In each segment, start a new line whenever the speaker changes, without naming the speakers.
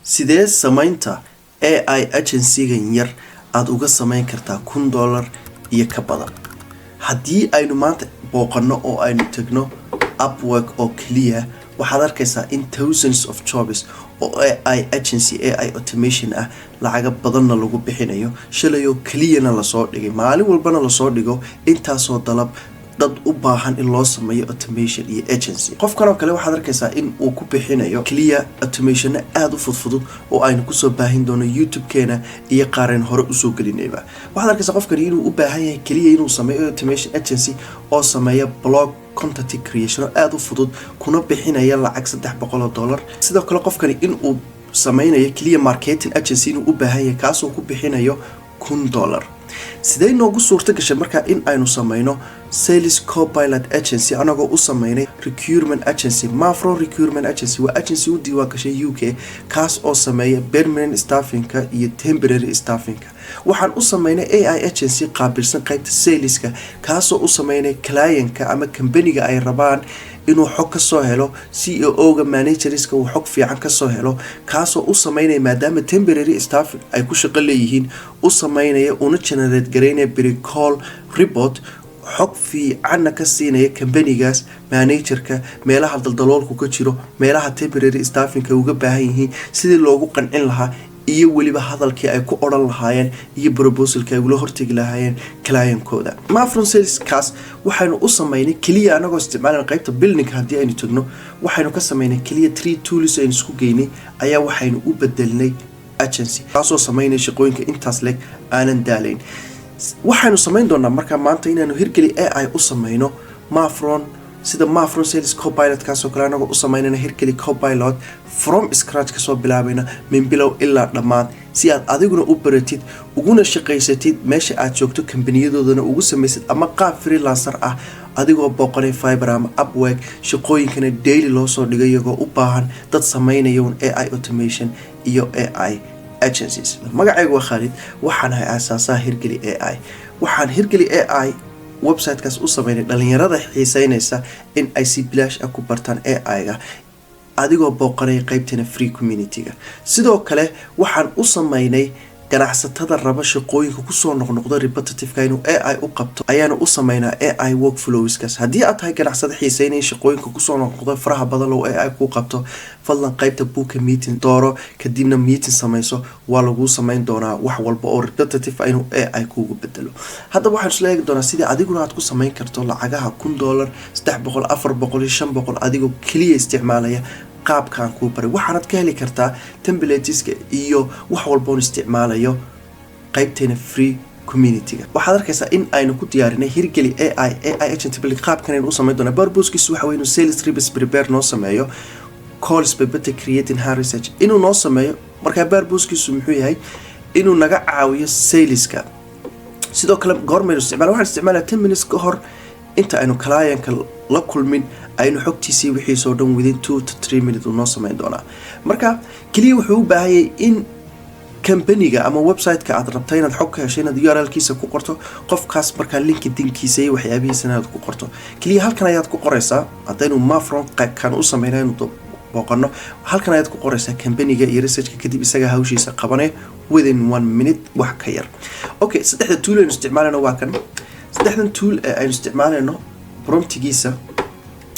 sidee samaynta AI agency-gan yar aad uga samayn kartaa $1,000 iyo ka badan haddii aynu maanta booqano oo aynu tagno Upwork oo kaliya waxaad arkaysaa in thousands of jobs oo AI agency AI automation ah lacaga badanna lagu bixinayo shalayo kaliyana la soo dhigay maalin walbana la soo dhigo intaasoo dalab dad u baahan in loo sameeyo automation iyo agency qofkan oo kale waxaad arkaysaa in uu ku bixinayo kaliya automation aad u fudud oo aynu ku soo baahin doono YouTube-keena iyo qaareen hore u soo gelinayba waxaad arkaysaa qofkan inuu u baahan yahay kaliya inuu sameeyo automation agency oo sameeyo blog content creation aad u fudud kuna bixinaya lacag $300 sidoo kale qofkan in uu sameynayo kaliya marketing agency inuu u baahan yahay kaas oo ku bixinayo $1,000 sidee noogu suurta gashay marka in aynu sameyno sales copilot agency anagoo u sameynay recruitment agency Mafron recruitment agency waa agency u diiwaan gashay UK kaas oo sameeya permanent staffing iyo temporary staffing waxaan u sameynay AI agency qaabilsan qaybta saleska kaas oo u sameynay client-ka ama company-ga ay rabaan inuu xog ka soo helo CEO-ga managerska uu xog fiican ka soo helo kaas oo u sameynay maadaama temporary staff ay ku shaqo leeyihiin u sameynaya una generate gareynaya pre-call report xog fiican ka siinaya company-gaas managerka meelaha daldaloolku ka jiro meelaha temporary staffing uga baahan yihiin sidii loogu qancin lahaa iyo waliba hadalkii ay ku oran lahaayeen iyo proposalka ay ula hortagi lahaayeen client-kooda Mafron sales kaas waxaanu u sameynay kaliya anagoo isticmaalana qaybta building haddii aynu tagno waxaanu ka sameynay kaliya 3 tools aynu isku geynay ayaa waxaanu u bedelnay agency kaasoo sameynay shaqooyinka intaas leg aanan daalayn waxaanu sameyn doonaa marka maanta inaanu hirgeli AI u sameyno Mafron sida Mafron sales copilot kaasoo kale anagoo u sameynayna hirgeli copilot from scratch kasoo bilaabayna min bilow ilaa dhammaad si aad adiguna u baratid uguna shaqaysatid meesha aad joogto kambaniyadooda ugu samaysid ama qaab freelancer ah adigoo booqanay Fiverr ama Upwork shaqooyinkana daily loo soo dhigay iyagoo u baahan dad sameynaya AI automation iyo AI agencies magacaygu waa Khalid waxaan ahay aasaasaha hirgeli AI waxaan hirgeli AI website-kaas u sameeyay dhalinyarada xiiseynaysa in ay si bilaash ah ku bartaan AI-ga adigoo booqanay qaybteena free community-ga sidoo kale waxaan u sameeynay ganacsatada raba shaqooyinka ku soo noqnoqdo repetitive-ka inuu AI u qabto ayaana u sameynaa AI workflows-kaas haddii aad tahay ganacsade xiiseynaya shaqooyinka ku soo noqnoqdo faraha badan oo AI ku qabto fadlan qaybta book meeting dooro kadibna meeting sameyso waa lagu sameyn doonaa wax walba oo repetitive inuu AI kuugu bedelo hadda waxaan isla eegi doonaa sidii adiguna aad ku sameyn karto lacagaha $1,000 $300 $400 $500 adigoo kaliya isticmaalaya qaabkan ku baray waxaad ka heli kartaa templateska iyo wax walba oo isticmaalayo qaybteena free community-ga waxaad arkaysaa in aynu ku diyaarinay hirgeli AI agent building qaabkan aynu u sameyn doonaa purpose-kiisu waxa weeye inuu sales reps prepare noo sameeyo calls by better creating high research inuu noo sameeyo marka purpose-kiisu muxuu yahay inuu naga caawiyo saleska sidoo kale goormaynu waxaan isticmaalaa 10 minutes ka hor inta aynu client-ka la kulmin aynu xogtiisii wixii soo dhan within 2 to 3 minutes noo sameyn doonaa marka kaliya wuxuu u baahan yahay in company-ga ama website-ka aad rabtay inaad xog ka hesho inaad URL-kiisa ku qorto qofkaas marka LinkedIn-kiisa iyo waxyaabihiisa inaad ku qorto kaliya halkan ayaad ku qoraysaa haddaynu Mafron kan u sameynayno booqano halkan ayaad ku qoraysaa company-ga iyo research-ka kadib isaga hawshiisa qabanay within 1 minute wax ka yar okay saddexda tool aynu isticmaalayno waa kan saddexdan tool aynu isticmaalayno promptigiisa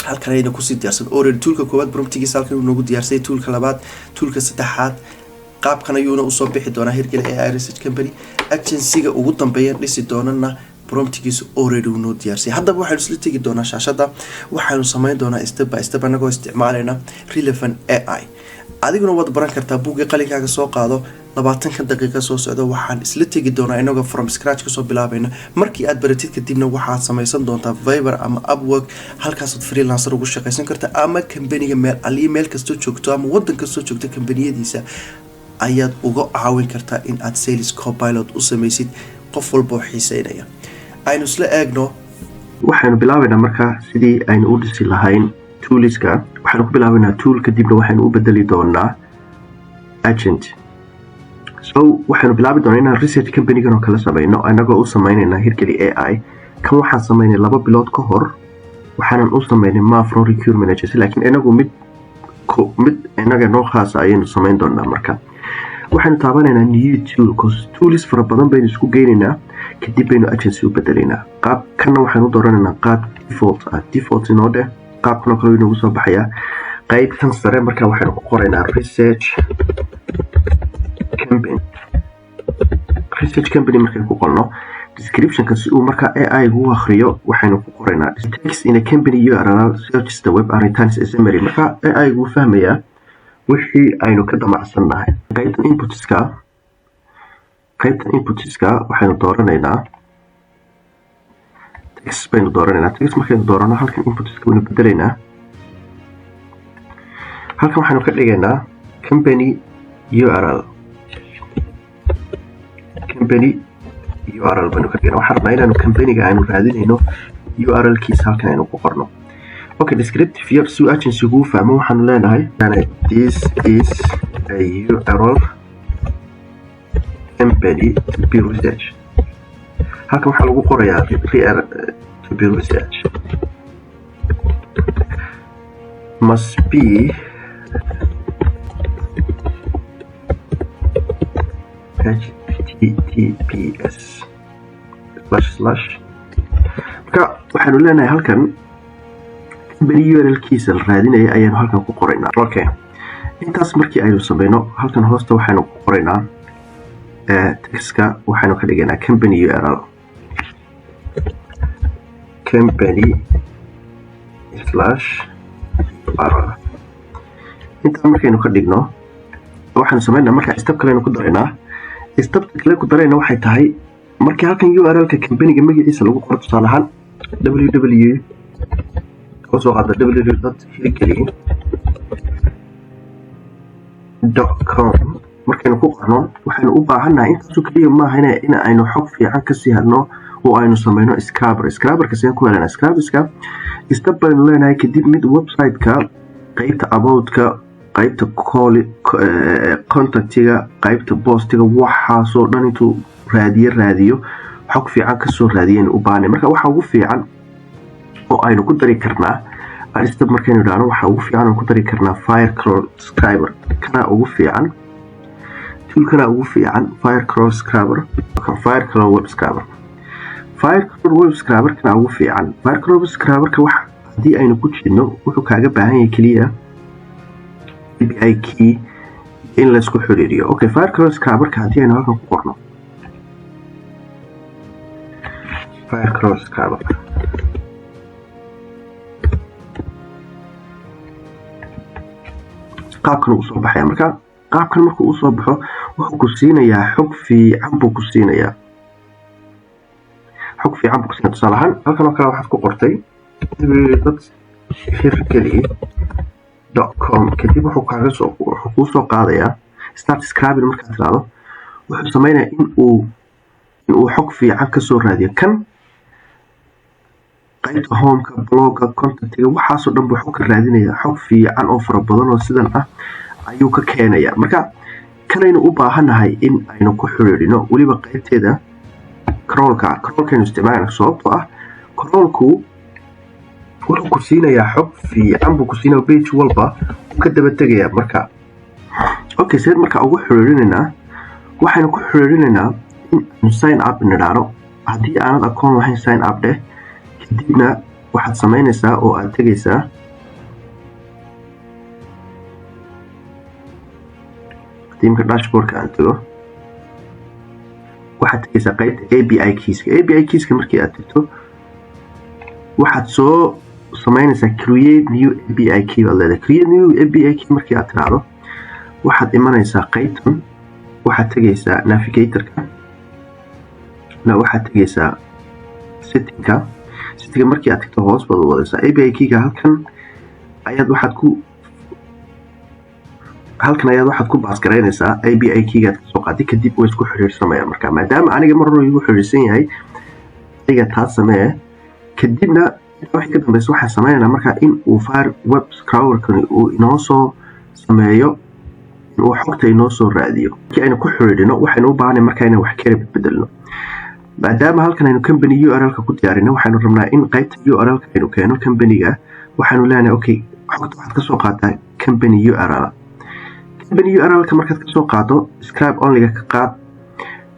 halkan ayna ku sii diyaarsan already toolka koowaad promptigiisa halkan uu noogu diyaarsay toolka labaad toolka saddexaad qaabkan ayuuna u soo bixi doonaa hirgeli AI research company agency-ga ugu dambeeya dhisi doonana promptigiisa already uu noo diyaarsay haddaba waxaanu isla tegi doonaa shaashada waxaanu sameyn doonaa step by step anagoo isticmaalayna relevant AI adiguna waad baran kartaa buugga qalinkaaga soo qaado 20 daqiiqo soo socdo waxaan isla tegi doonaa inagoo from scratch ka soo bilaabayna markii aad baratid kadibna waxaad sameysan doontaa Fiverr ama Upwork halkaas aad freelancer ugu shaqaysan kartaa ama company-ga meel kasta joogto ama wadan kasta joogto company-yadiisa ayaad uga caawin kartaa in aad sales copilot u sameysid qof walba oo xiiseynaya aynu isla eegno waxaanu bilaabaynaa marka sidii aynu u dhisi lahayn toolska waxaanu ku bilaabaynaa tool kadibna waxaanu u bedeli doonaa agent so waxaanu bilaabi doonaa inaan research company-gan oo kala sameyno anagoo u sameynayna hirgeli AI kan waxaan sameynay 2 bilood ka hor waxaanan u sameynay Mafron recruitment agency laakiin anagu mid
mid inaga noo khaas ayaynu samayn doonaa. marka waxaynu taabanaynaa new tools fara badan baynu isku geynaynaa, kadib baynu agency u bedelaynaa. qaabkana waxaynu dooranaynaa qaab default inoo dheh. qaabkan kale inoogu soo baxayaa qaybtan sare. marka waxaynu ku qoraynaa research company. markaynu ku qorno descriptionka si uu marka AI gu akhriyo, waxaynu ku qoraynaa text in a company URL searches the web and returns a summary. marka AI gu fahmayaa wixii aynu ka damacsannahay. qaybtan inputska waxaynu dooranaynaa text baynu dooranaynaa. text markaynu doorano halkan inputska waynu bedelaynaa. halkan waxaynu ka dhigaynaa company URL baynu ka dhigaynaa. waxaan rabnaa inaanu companyga aynu raadinayno URL kiisa halkan aynu ku qorno. okay, descriptive yar si agency gu fahmo waxaanu leenahay this is a URL company to be research. halkan waxaa lagu qorayaa to be research must be https / marka waxaanu leenahay halkan company URL kiisa la raadinaya ayaanu halkan ku qoraynaa. okay, intaas markii aynu samayno halkan hoosta waxaynu ku qoraynaa textka. waxaynu ka dhigaynaa company URL intaa markaynu ka dhigno waxaanu samaynaa marka step kalenu ku daraynaa. stepta kale ku darayna waxay tahay markii halkan URL-ka companyga magaciisa lagu qoro, tusaale ahaan www.hirgeli.com markaynu ku qorno waxaynu u baahannahay intaasu keliya maaha in aynu xog fiican kasii hadno oo aynu samayno scrubberka seen ku helana. scrubberska step baynu leenahay, kadib mid website-ka qaybta about-ka, qaybta contactiga, qaybta postiga, waxaasoo dhan intuu raadiyo xog fiican kasoo raadiyaynu u baahnay. marka waxa ugu fiican oo aynu ku dari karnaa step markaynu idhaahno waxa ugu fiican aynu ku dari karnaa Firecrawl Scrubber. kana ugu fiican toolkana ugu fiican Firecrawl Scrubber. Firecrawl Web Scrubber kana ugu fiican. Firecrawl Scrubberka wax hadii aynu ku jirno wuxuu kaaga baahan yahay kaliya API key in la isku xiriiriyo. okay, Firecrawl Scrubberka hadii aynu halkan ku qorno Firecrawl Scrubber qaabkan uu soo baxaya. marka qaabkan markuu soo baxo wuxuu ku siinayaa xog fiican buu ku siinayaa. tusaale ahaan halkan oo kale waxaad ku qortay hirgeli.com kadib wuxuu kuu soo qaadayaa start scrubbing. markaad tiraahdo wuxuu samaynayaa in uu xog fiican kasoo raadiyo. kan qaybta homeka, blogga, contactiga, waxaasoo dhan buu xog ka raadinayaa. xog fiican oo fara badan oo sidan ah ayuu ka keenayaa. marka kanaynu u baahannahay in aynu ku xiriirino weliba qaybteeda crawlkaynu isticmaalana, sababtoo ah crawlku wuxuu ku siinayaa xog fiican buu ku siinaya. page walba uu ka daba tegayaa. marka okay, seed marka ugu xiriirinaynaa waxaynu ku xiriirinaynaa in aynu sign up nidhaano. haddii aanad akoon lahayn sign up dheh, kadibna waxaad samaynaysaa oo aad tegaysaa tiimka dashboardka aan tago, waxaad tegaysaa qaybta API keyska. markii aad tagto waxaad soo samaynaysaa create new API key baad leedahay. create new API key markii aad tiraahdo waxaad imanaysaa qaybtan, waxaad tegaysaa navigatorka, waxaad tegaysaa settingka markii aad tagto hoos baad u wadaysaa API keyga. halkan ayaad waxaad ku baasgaraynaysaa API keygaad kasoo qaaday, kadib way isku xiriirsamayaan. marka maadaama aniga mar hore igu xiriirsan yahay, adiga taas samee. kadibna wixii ka dambaysa waxaan samaynaynaa marka in uu Web Scrubberkani uu inoo soo sameeyo, in uu xogta inoo soo raadiyo. markii aynu ku xiriirino waxaynu u baahanay marka inaan wax kala beddelno. maadaama halkan aynu company URL-ka ku diyaarino, waxaynu rabnaa in qaybta URL-ka aynu keeno company-ga. waxaanu leenahay okay, xogta waxaad kasoo qaataa company URL company URL ka markaad ka soo qaado scribe only ka qaad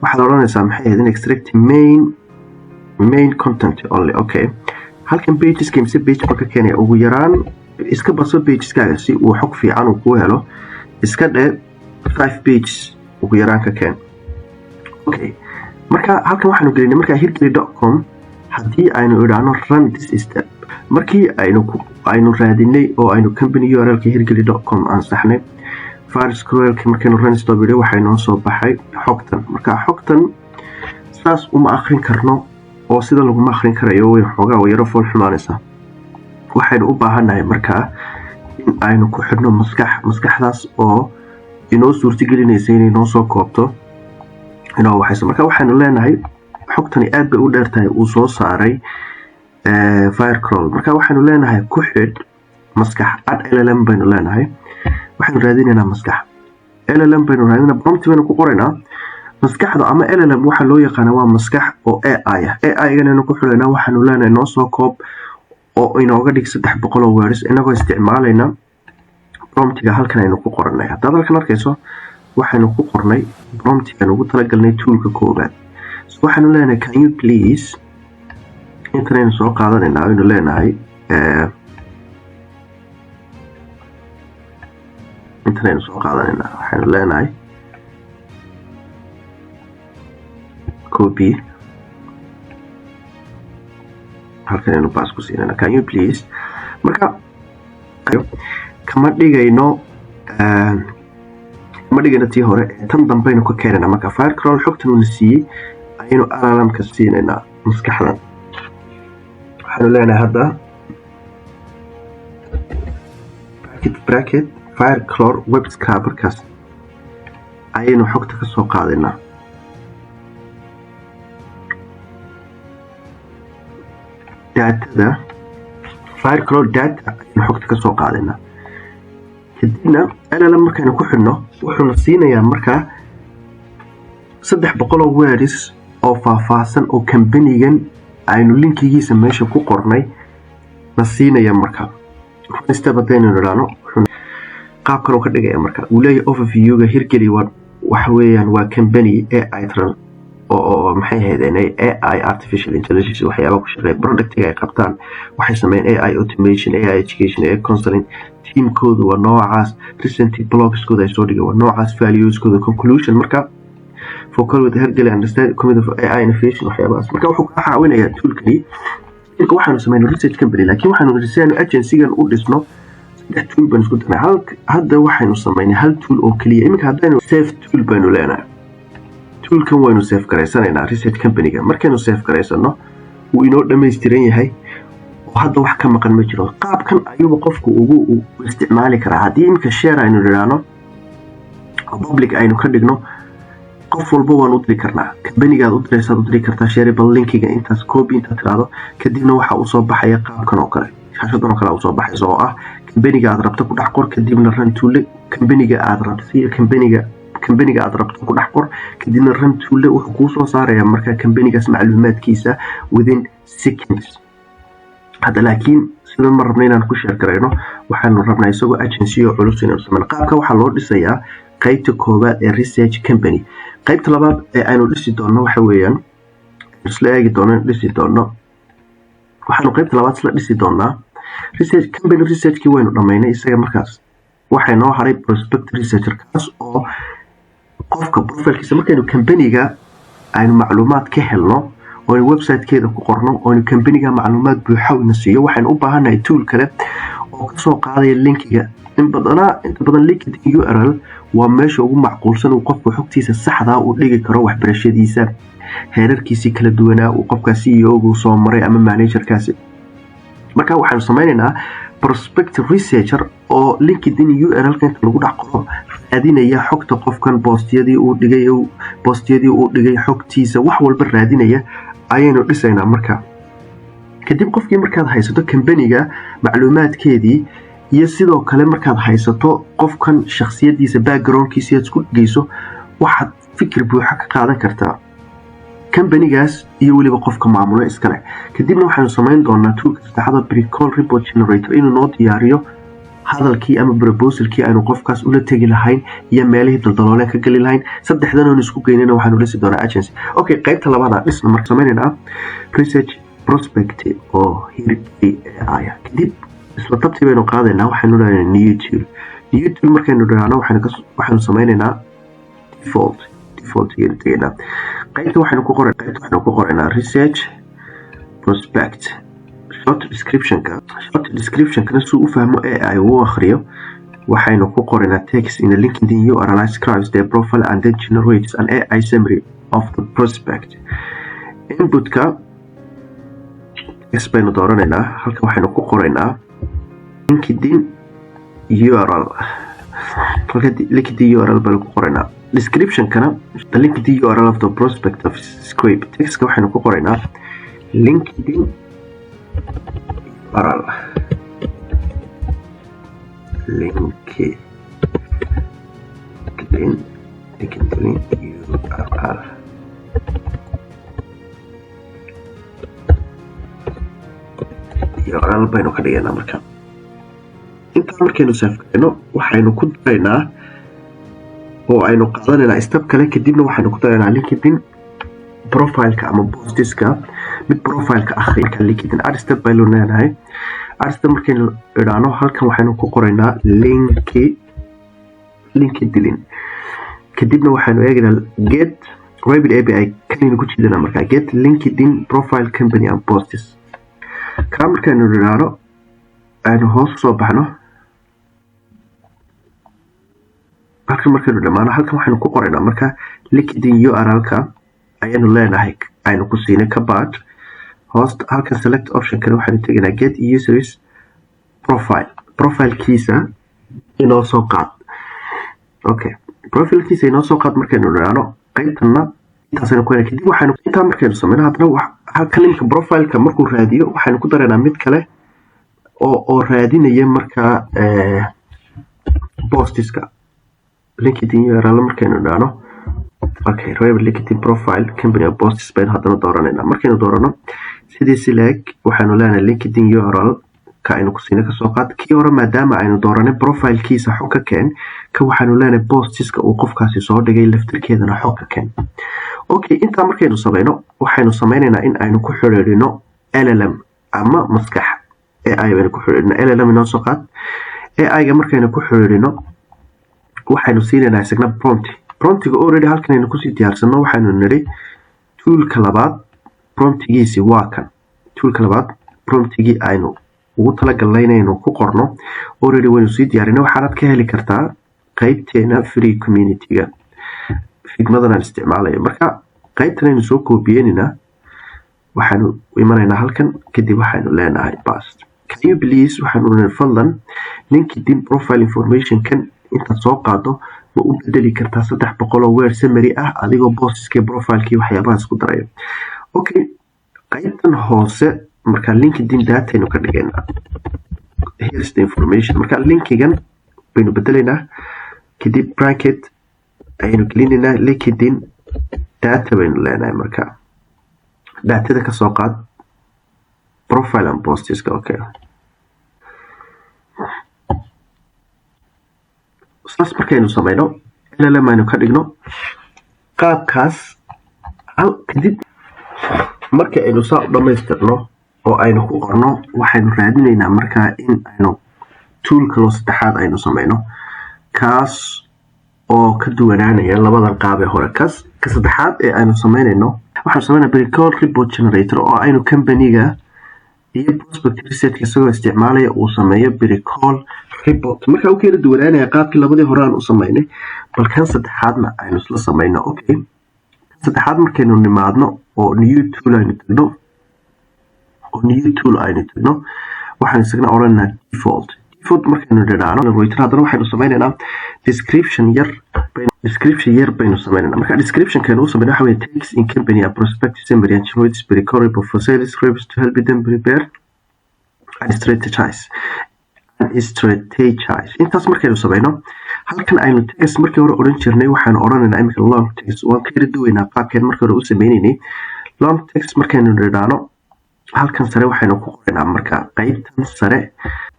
waxaad oranaysaa maxay ahayd in extract main content only okay halkan pages ka mise page ka keenaya ugu yaraan iska baso pages kaaga si uu xog fiican uu ku helo iska dheh 5 pages ugu yaraan ka keen okay marka halkan waxaanu gelinay marka hirgeli.com hadii aynu idhaano run this step markii aynu raadinay oo aynu company URL ka hirgeli.com ansaxnay FireScroll markaynu run stop video waxay noo soo baxay xogtan marka xogtan saas uma akhrin karno oo sida lagu ma akhrin karayo way xogaa way yaro fool xumaanaysa waxaynu u baahanahay marka in aynu ku xidhno maskaxdaas oo inoo suurtagelinaysa inay noo soo koobto inoo waxayso marka waxaanu leenahay xogtani aad bay u dheertahay uu soo saaray FireScroll marka waxaanu leenahay ku xidh maskax add LLM baynu leenahay waxaanu raadinaynaa maskax LLM baynu raadinaynaa prompt baynu ku qoraynaa maskaxda ama LLM waxa loo yaqaan waa maskax oo AI ah AI-gana ku xulaynaa waxaanu leenahay noo soo koob oo inooga dhig 300 words inagoo isticmaalayna promptiga halkan aynu ku qornay hadda halkan arkayso waxaanu ku qornay promptiga ugu talagalnay toolka koobaad waxaanu leenahay can you please intaan soo qaadanaynaa aynu leenahay intaan soo qaadanaynaa waxaanu leenahay copy halkan aynu pass ku siinayna can you please marka kama dhigayno tii hore tan dambaynu ka keenana marka FireScroll xogtan uu siiyay aynu LLM ka siinayna maskaxdan waxaanu leenahay hadda bracket FireScroll web scraper kaas aynu xogta ka soo qaadayna data FireScroll data aynu xogta ka soo qaadayna kadibna LLM markaynu ku xidhno wuxuuna siinayaa markaa 300 words oo faahfaahsan oo company-gan aynu linkigiisa meesha ku qornay la siinaya markaa step hadaynu idhaano qaab kale oo ka dhigaya markaa uu leeyahay overview-ga hirgeli waxa weeyaan waa company AI tran oo maxay ahaydeen AI artificial intelligence waxyaabo ku shaqeeya productiga ay qabtaan waxay sameeyeen AI automation AI education AI counseling teamkoodu waa noocaas recent blogskooda ay soo dhigay waa noocaas valueskooda conclusion marka focal with hirgeli understand community of AI innovation waxyaabahaas marka wuxuu ka caawinayaa toolkani ilka waxaanu sameynay research company laakiin waxaanu research agency-gan u dhisno saddex tool baan isku darnay hadda waxaanu sameynay hal tool oo kaliya iminka haddaynu save tool baynu leenahay toolkan waynu save garaysanaynaa research company-ga markaynu save garaysano uu inoo dhammaystiran yahay oo hadda wax ka maqan ma jiro qaabkan ayuu qofku ugu isticmaali karaa haddii iminka share aynu idhaano public aynu ka dhigno qof walba waan u diri karnaa company-gaad u diraysaad u diri kartaa shareable linkiga intaas copy intaad tiraahdo kadibna waxa uu soo baxaya qaabkan oo kale shaashadan oo kale uu soo baxayso oo ah company-ga aad rabto ku dhex qor kadibna run tool company-ga aad rabto company-ga aad rabto ku dhex qor kadibna run tool wuxuu kuu soo saaraya marka company-gaas macluumaadkiisa within seconds hadda laakiin sida ma rabna inaan ku share garayno waxaanu rabnaa isagoo agency oo culus inaan sameeyno qaabka waxaa loo dhisayaa qaybta koobaad ee research company qaybta labaad ee aynu dhisi doono waxa weeyaan isla eegi doono dhisi doono waxaanu qaybta labaad isla dhisi doonaa research company researchkii waynu dhamaynay isaga markaas waxay noo haray prospect researcher kaas oo qofka profilkiisa markaynu company-ga aynu macluumaad ka helno oo website-keeda ku qorno oo company-ga macluumaad buuxa uu siiyo waxaan u baahanahay tool kale oo ka soo qaadaya linkiga inta badan LinkedIn URL waa meesha ugu macquulsan uu qofku xogtiisa saxda ah u dhigi karo waxbarashadiisa heerarkiisa kala duwanaa uu qofka CEO-gu soo maray ama manager-kaasi marka waxaan sameynaynaa prospective researcher oo LinkedIn URL-ka inta lagu dhex qoro raadinaya xogta qofkan postiyadii uu dhigay xogtiisa wax walba raadinaya ayaynu dhisaynaa marka kadib qofkii markaad haysato company-ga macluumaadkeedii iyo sidoo kale markaad haysato qofkan shakhsiyadiisa backgroundkiisa aad isku dhigayso waxaad fikir buuxa ka qaadan kartaa company-gaas iyo weliba qofka maamulo iskale kadibna waxaanu samayn doonaa toolka saddexda pre-call report generator inuu noo diyaariyo hadalkii ama proposalkii aynu qofkaas ula tegi lahayn iyo meelihii daldalooleen ka geli lahayn saddexdan oon isku geynina waxaanu dhisi doonaa agency. Okay, qaybta labaad dhisna marka sameynayna research prospect oo hirgeli AI. kadib isla tabtii baynu qaadaynaa waxaanu leeyahay new tool markaynu dhahno waxaanu sameynaynaa default hirgelina. qaybta waxaanu ku qoraynaa research prospect short description-kana si uu u fahmo AI uu akhriyo waxaynu ku qoraynaa text in a LinkedIn URL describes their profile and then generates an AI summary of the prospect. Input-ka baynu dooranaynaa halkan waxaynu ku qoraynaa LinkedIn URL baynu ku qoraynaa. Description-kana the LinkedIn URL of the prospect of script. Text-ka waxaynu ku qoraynaa LinkedIn URL URL. URL baynu ka dhigaynaa marka. intaa markaynu saafgarayno waxaynu ku daraynaa oo aynu qaadanaynaa step kale. kadibna waxaynu ku daraynaa LinkedIn profile-ka ama postiska mid profile-ka akhriinka LinkedIn add step baynu leenahay. add step markaynu idhaahno halkan waxaynu ku qoraynaa LinkedIn. kadibna waxaynu eegaynaa get Rabbit API kanaynu ku jiidanaa markaa get LinkedIn profile company and posts. kaa markaynu idhaahno aynu hoos soo baxno halkan markaynu dhamaano halkan waxaynu ku qoraynaa marka LinkedIn URL-ka ayaynu leenahay aynu ku siinay ka baad hoosta halkan select option-kana waxaynu tegaynaa get users profile-kiisa inoo soo qaad. Okay, profile-kiisa inoo soo qaad markaynu idhaahno qaybtana intaasaynu ku kadib waxaynu intaa markaynu sameyno haddana halkan imika profile-ka markuu raadiyo waxaynu ku daraynaa mid kale oo raadinaya markaa postiska LinkedIn URL markaynu idhaahno. Okay, Rabbit LinkedIn profile company and posts baynu haddana dooranaynaa. markaynu doorano sidii sileeg waxaynu leenahay LinkedIn URL ka aynu ku siinay kasoo qaad. kii hore maadaama aynu dooranay profile-kiisa xog ka keen ka waxaynu leenahay postiska uu qofkaasi soo dhigay laftirkeedana xog ka keen. Okay, intaa markaynu sameyno waxaynu sameynaynaa in aynu ku xiriirino LLM ama maskax AI baynu ku xiriirino. LLM inoo soo qaad. AI-ga markaynu ku xiriirino waxaynu siinaynaa isagna promptiga already halkan aynu kusii diyaarsano waxaynu nidhi toolka labaad promptigiisi waa kan. toolka labaad promptigii aynu ugu talagalnay inaynu ku qorno already waynu sii diyaarinay. waxaanad ka heli kartaa qaybteena free community-ga figmadan aan isticmaalayo. marka qaybtan aynu soo koobiyeynaynaa waxaynu imanaynaa halkan kadib waxaynu leenahay past. Can you please waxaynu leenahay fadlan LinkedIn profile information-kan intaad soo qaado ma u bedeli kartaa 300 word summary ah adigoo postiskii profile-kii waxyaabahaas ku daraya. Okay, qaybtan hoose marka LinkedIn data aynu ka dhigaynaa. Here's the information. marka linkigan baynu bedelaynaa kadib bracket ayaynu gelinaynaa LinkedIn data baynu leenahay. marka datada ka soo qaad profile and postiska. Okay, saas markaynu sameyno LLM aynu ka dhigno qaabkaas kadib marka aynu saa u dhamaystirno oo aynu ku qorno waxaynu raadinaynaa markaa in aynu toolka loo saddexaad aynu sameyno kaas oo ka duwanaanaya labadan qaab ee hore. ka saddexaad ee aynu sameynayno waxaanu sameynaa Bricol report generator oo aynu company-ga iyo prospect research isagoo isticmaalaya uu sameeyo Bricol report. marka uu kala duwanaanaya qaabkii labadii hore aan u sameynay bal kan saddexaadna aynu isla sameyno. Okay, saddexaad markaynu nimaadno oo new tool aynu tagno waxaan isagna oranaynaa default markaynu dhinaano haddana waxaynu sameynaynaa description yar baynu sameynaynaa. marka description-kaynu u sameyna waxa weeye text in company and prospective summary and choice Bricol report for sales reps to help them prepare and strategize. intaas markaynu sameyno halkan aynu text markii hore oran jirnay waxaanu oranaynaa imika long text. waan ka yara duwaynaa qaabkeen markii hore u sameynaynay. long text markaynu dhinaano halkan sare waxaynu ku qoraynaa marka qaybtan sare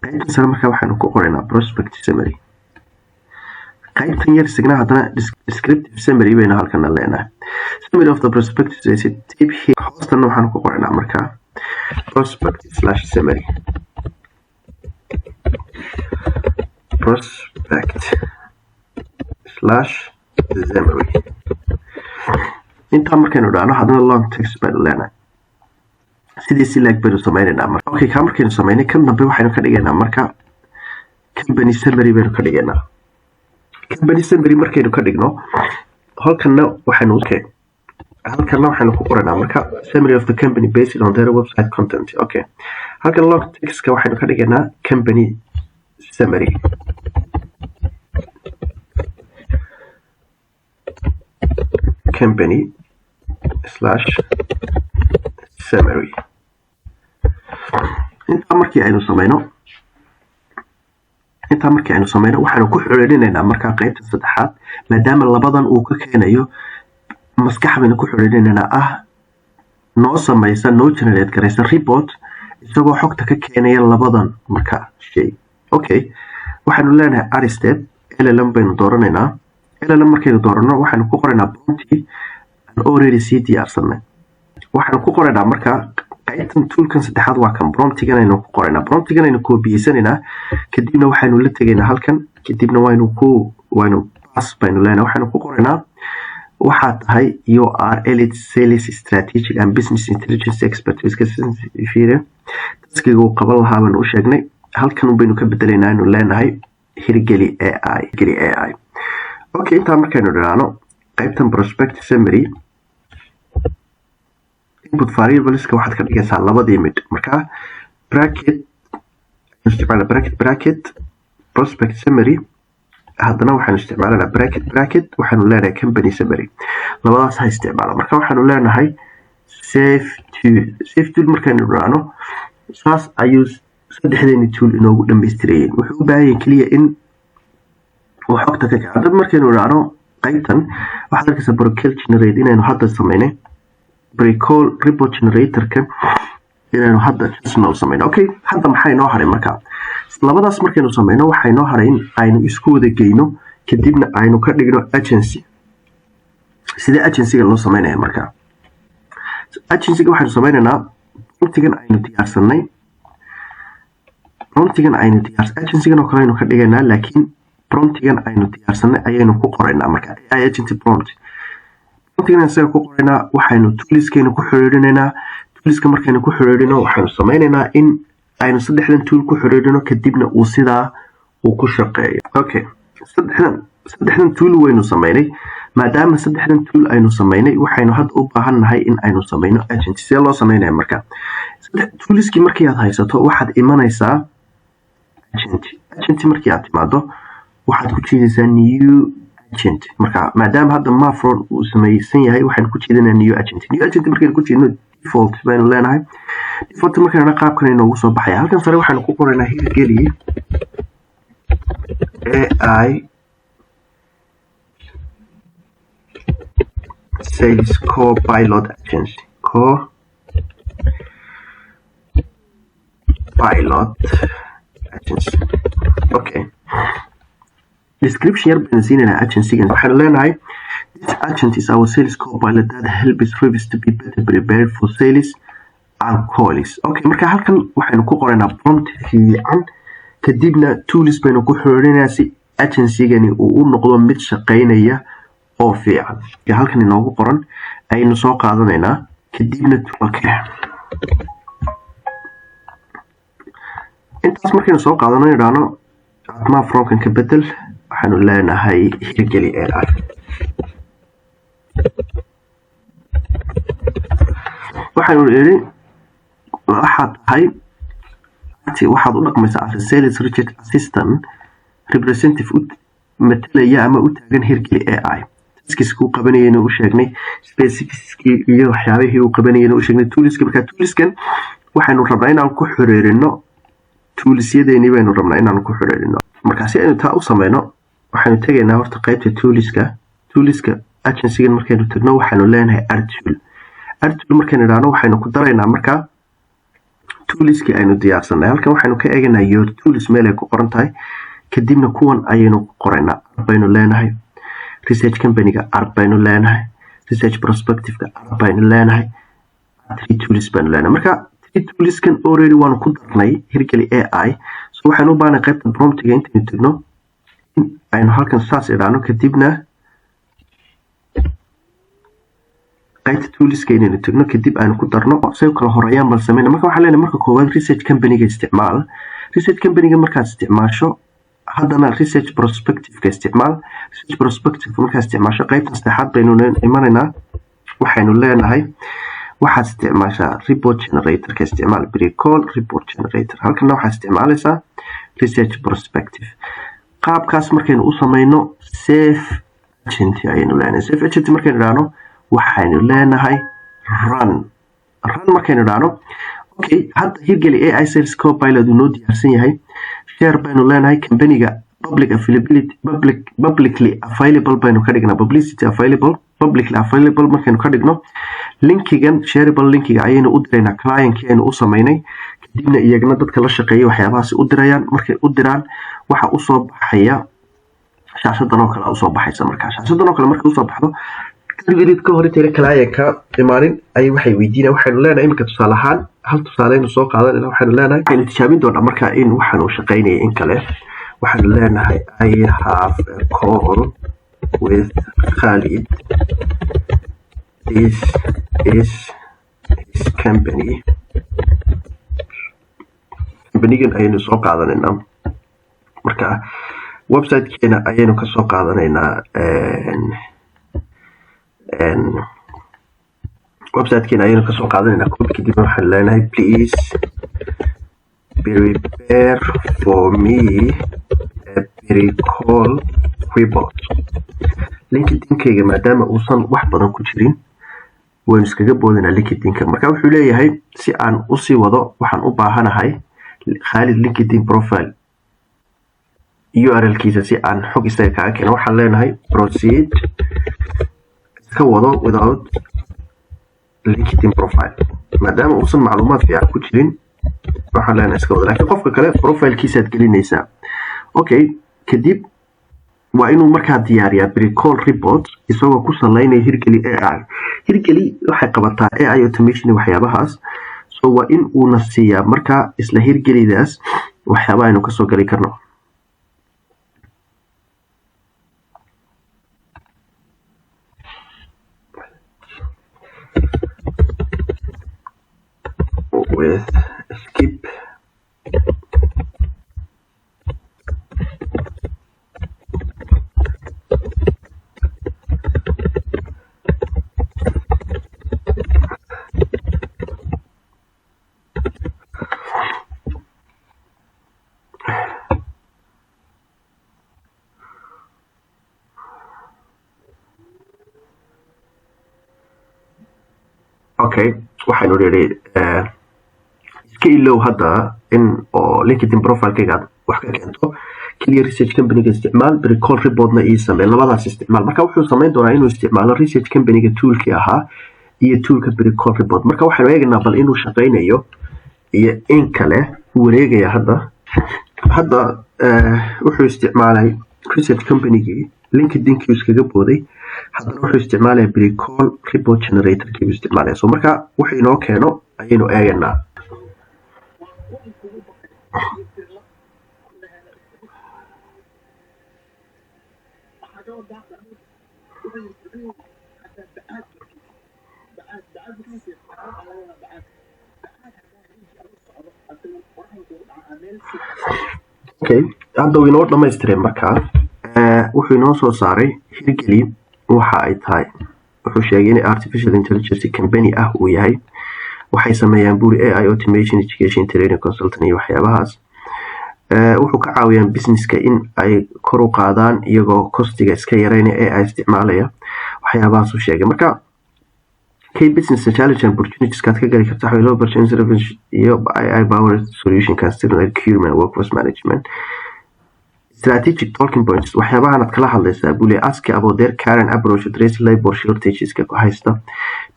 qaybtan sare markaa waxaynu ku qoraynaa prospect summary. qaybtan yar isagna haddana descriptive summary baynu halkana leenahay. Summary of the prospectus is a tip here. hoostana waxaanu ku qoraynaa markaa prospect/summary. prospect/summary. intaa markaynu dhahno haddana long text baynu leenahay. sidiisi laag baynu sameynaynaa marka. Okay, kaa markaynu sameynay kan dambe waxaynu ka dhigaynaa marka company summary baynu ka dhigaynaa. company summary markaynu ka dhigno halkana waxaynu ku qoraynaa marka summary of the company based on their website content. Okay, halkan long textka waxaynu ka dhigaynaa company summary. company/summary. intaa markii aynu sameyno waxaanu ku xiriirinaynaa markaa qaybta saddexaad maadaama labadan uu ka keenayo maskax baynu ku xiriirinaynaa ah noo sameysa noo generate garaysa report isagoo xogta ka keenaya labadan markaa shay. Okay, waxaanu leenahay aristep LLM baynu dooranaynaa. LLM markaynu doorano waxaanu ku qoraynaa prompti aan already sii diyaarsanay. waxaanu ku qoraynaa markaa qaybtan toolkan saddexaad waa kan promptigan aynu ku qoraynaa. promptigan aynu koobiyeysanayna kadibna waxaynu la tegaynaa halkan kadibna waynu pass baynu leenahay. waxaynu ku qoraynaa waxaa tahay you are elite sales strategic and business intelligence expert. taskiga uu qaban lahaa baynu u sheegnay. halkan baynu ka bedelaynaa aynu leenahay hirgeli AI. Okay, intaa markaynu dhiraano qaybtan prospect summary input variableska waxaad ka dhigaysaa labadii mid markaa bracket prospect summary haddana waxaanu isticmaalanaa bracket waxaanu leenahay company summary. labadaas ha isticmaala. marka waxaanu leenahay save tool markaynu dhiraano saas ayuu saddexdeeni tool inoogu dhamaystirayeen. wuxuu u baahan yahay keliya in uu xogta ka kaco. dad markaynu dhiraano qaybtan waxaad arkaysaa brocal generate inaynu hadda sameynay precall report generatorka inaynu hadda just sameyno. Okay, hadda maxay noo haray markaa labadaas markaynu sameyno waxay noo haray in aynu isku wada geyno kadibna aynu ka dhigno agency. sidee agencyga loo sameynaya markaa? agencyga waxaynu sameynaynaa promptigan aynu diyaarsanay. agencygan oo kale aynu ka dhigaynaa laakiin promptigan aynu diyaarsanay ayaynu ku qoraynaa marka AI agent prompt. promptigan aynu ku qoraynaa waxaynu toolskeena ku xiriirinaynaa. toolska markaynu ku xiriirino waxaynu sameynaynaa in aynu saddexdan tool ku xiriirino kadibna uu sidaa uu ku shaqeeyo. Okay, saddexdan tool waynu sameynay. maadaama saddexdan tool aynu sameynay waxaynu hadda u baahannahay in aynu sameyno agent. sidee loo sameynaya marka? toolskii markii aad haysato waxaad imanaysaa agent markii aad timaado waxaad ku jeedaysaa new agent. marka maadaama hadda mafron uu sameysan yahay waxaynu ku jeedinaa new agent markaynu ku jeedno default baynu leenahay. default markaynu qaabkan inoogu soo baxaya. halkan sare waxaynu ku qoraynaa hirgeli AI sales co-pilot agency. Okay, description yar baynu siinaynaa agencygan. waxaynu leenahay this agent is our sales co-pilot that helps reps to be better prepared for sales and calls. Okay, marka halkan waxaynu ku qoraynaa prompt fiican kadibna tools baynu ku xiriirinaa si agencygani uu u noqdo mid shaqeynaya oo fiican. halkan inoogu qoran aynu soo qaadanaynaa kadibna okay. intaas markaynu soo qaadano idhaano mafronkan ka bedel waxaanu leenahay hirgeli AI. waxaanu idhi waxaad u dhaqmaysaa as sales research assistant representative matalaya ama u taagan hirgeli AI. taskiska uu qabanayayna u sheegnay specificskii iyo waxyaabihii uu qabanayayna u sheegnay toolska. marka toolskan waxaynu rabnaa inaan ku xiriirino toolsyadeeni baynu rabnaa inaan ku xiriirino. marka si aynu taa u sameyno waxaynu tegaynaa horta qaybta toolska agencygan markaynu tagno waxaynu leenahay artool markaynu idhaahno waxaynu ku daraynaa markaa toolski aynu diyaarsanay halkan waxaynu ka eegaynaa your tools meel ay ku qoran tahay kadibna kuwan ayaynu ku qoraynaa baynu leenahay research company-ga baynu leenahay research prospective-ka baynu leenahay three tools baynu leenahay marka three toolskan already waanu ku darnay hirgeli AI so waxaynu u baahnay qaybta promptiga intaynu tagno in aynu halkan saas idhaahno kadibna qaybta toolska inaynu tagno kadib aynu ku darno say kala horeeyaan bal sameyna marka waxaan leenahay marka koowaad research company-ga isticmaal research company-ga markaad isticmaasho haddana research prospective-ka isticmaal research prospective markaad isticmaasho qaybta saddexaad baynu imanaynaa waxaynu leenahay waxaad isticmaashaa report generator-ka isticmaal pre-call report generator halkana waxaad isticmaalaysaa research prospective qaabkaas markaynu u sameyno safe agent ayaynu leenahay safe agent markaynu idhaahno waxaynu leenahay run markaynu idhaahno okay hadda hirgeli AI sales copilot uu noo diyaarsan yahay share baynu leenahay company-ga publicly available baynu ka dhignaa publicly available markaynu ka dhigno linkigan shareable linkiga ayaynu u diraynaa client-kii aynu u sameynay kadibna iyagana dadka la shaqeeyay waxyaabahaas u dirayaan markay u diraan waxa u soo baxaya shaashadan oo kale usoo baxaysa markaa shaashadan oo kale markay usoo baxdo kadib ka hor tira client-ka imaanin ay waxay weydiinayaan waxaynu leenahay imika tusaale ahaan hal tusaaleynu soo qaadanayna waxaynu leenahay aynu tijaabin doonaa markaa in waxaan uu shaqeynaya in kale waxaynu leenahay I have a call with Khalid this is his company-gan ayaynu soo qaadanaynaa marka website-keena ayaynu ka soo qaadanaynaa website-keena ayaynu ka soo qaadanaynaa code kadib waxaan leenahay please prepare for me a pre-call report linkedin-kayga maadaama uusan wax badan ku jirin waynu iskaga boodinaa linkedin-ka marka wuxuu leeyahay si aan usii wado waxaan u baahanahay Khalid linkedin profile URL-kiisa si aan xog isaga kaga keeno waxaan leenahay proceed iska wado without linkedin profile maadaama uusan macluumaad fiican ku jirin waxaan leenahay iska wado laakiin qofka kale profile-kiisaad gelinaysaa okay kadib waa inuu markaa diyaariyaa pre-call report isagoo ku saleynaya hirgeli AI hirgeli waxay qabataa AI automation waxyaabahaas so waa in uuna siiyaa markaa isla hirgelidaas waxyaaba aynu kasoo gali karno with skip okay waxaynu nidhi iska ilow hadda in oo linkedin profile-kayga aad wax ka keento keliya research company-ga isticmaal pre-call report-na ii samee labadaas isticmaal marka wuxuu sameyn doonaa inuu isticmaalo research company-ga toolkii ahaa iyo toolka pre-call report marka waxaynu eegaynaa bal inuu shaqeynayo iyo in kale wareegaya hadda wuxuu isticmaalay research company-gii linkedin-kii iskaga booday haddana wuxuu isticmaalaya pre-call report generator-kii buu isticmaalaya so marka wuxuu inoo keeno ayaynu eegaynaa okay hadda inoo dhamaystireen markaa wuxuu inoo soo saaray hirgeli waxa ay tahay wuxuu sheegay in artificial intelligence company ah uu yahay waxay sameeyaan buri AI automation education training consultant iyo waxyaabahaas wuxuu ka caawiyaan businesska in ay kor u qaadaan iyagoo costiga iska yareynaya AI isticmaalaya waxyaabahaas uu sheegay marka key business challenge and opportunities kaad ka gali kartaa xawilo purchase service iyo AI powered solution customer procurement workforce management strategic talking points waxyaabahan aad kala hadlaysaa buu leeyahay ask about their current approach to address labor shortages ka haysta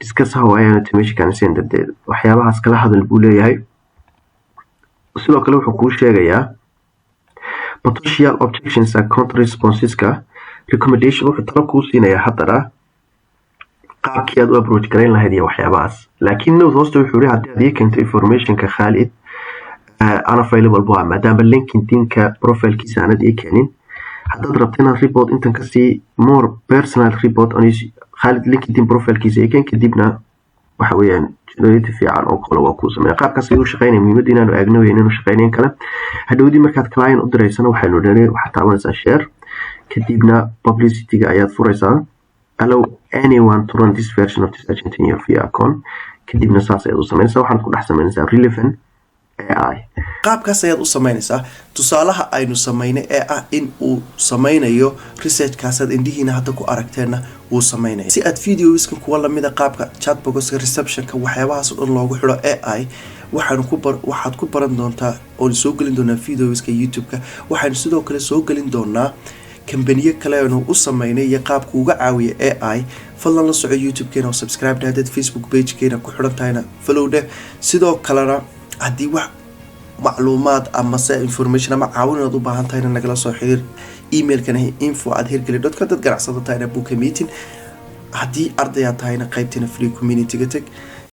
discuss how AI automation can send the waxyaabahaas kala hadal buu leeyahay sidoo kale wuxuu kuu sheegayaa potential objections and counter responseska recommendation wuxuu talo kuu siinayaa haddana qaabkii aad u approach garayn lahayd iyo waxyaabahaas. laakiin note hoosta wuxuu yihi haddii aad ii keento informationka Khalid unavailable bua maadaama LinkedIn-ka profilkiisa aanad ii keenin. haddaad rabto inaad report intan kasii more personal report on Khalid LinkedIn profilkiisa ii keen kadibna waxa weeyaan generate fiican oo kale waa kuu sameeya. qaabkaas ayuu shaqeynaya muhiimada inaanu eegno weyn inuu shaqeynayn kale. hadhowdii markaad client u diraysana waxaynu dhanay waxaad taabanaysaa share kadibna publicity-ga ayaad furaysaa allow anyone to run this version of this agent in your free account kadibna saas ayaad u sameynaysaa. waxaad ku dhex sameynaysaa relevant AI.
qaabkaas ayaad u sameynaysaa. tusaalaha aynu sameynay ee ah in uu sameynayo researchkaasaad indhihiina hadda ku aragteenna uu sameynaya. si aad videoiskan kuwa lamida qaabka chatboxka receptionka waxyaabahaas oo dhan loogu xidho AI waxaad ku baran doontaa oo soo gelin doonaa videoiska YouTube-ka. waxaanu sidoo kale soo gelin doonaa kambaniyo kale aynu u sameynay iyo qaabka uga caawiya AI. fadlan la soco YouTube-keena oo subscribe dhahdeed, Facebook page-keena ku xidhan tahayna follow dheh. sidoo kalena haddii wax macluumaad ama se information ama caawinaad u baahan tahayna nagala soo xiriir emailkana info@hirgeli.com. dad ganacsada tahayna book a meeting. haddii ardayaad tahayna qaybteena free community-ga tag.